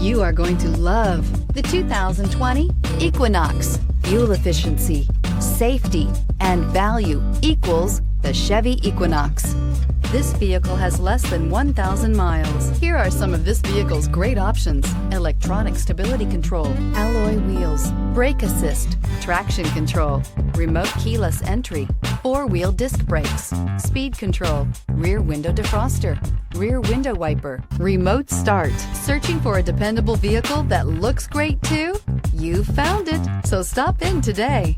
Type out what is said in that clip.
You are going to love the 2020 Equinox. Fuel efficiency, safety, and value equals the Chevy Equinox. This vehicle has less than 1,000 miles. Here are some of this vehicle's great options: electronic stability control, alloy wheels, brake assist, traction control, remote keyless entry, four-wheel disc brakes, speed control, rear window defroster, rear window wiper, remote start. Searching for a dependable vehicle that looks great too? You found it, so stop in today.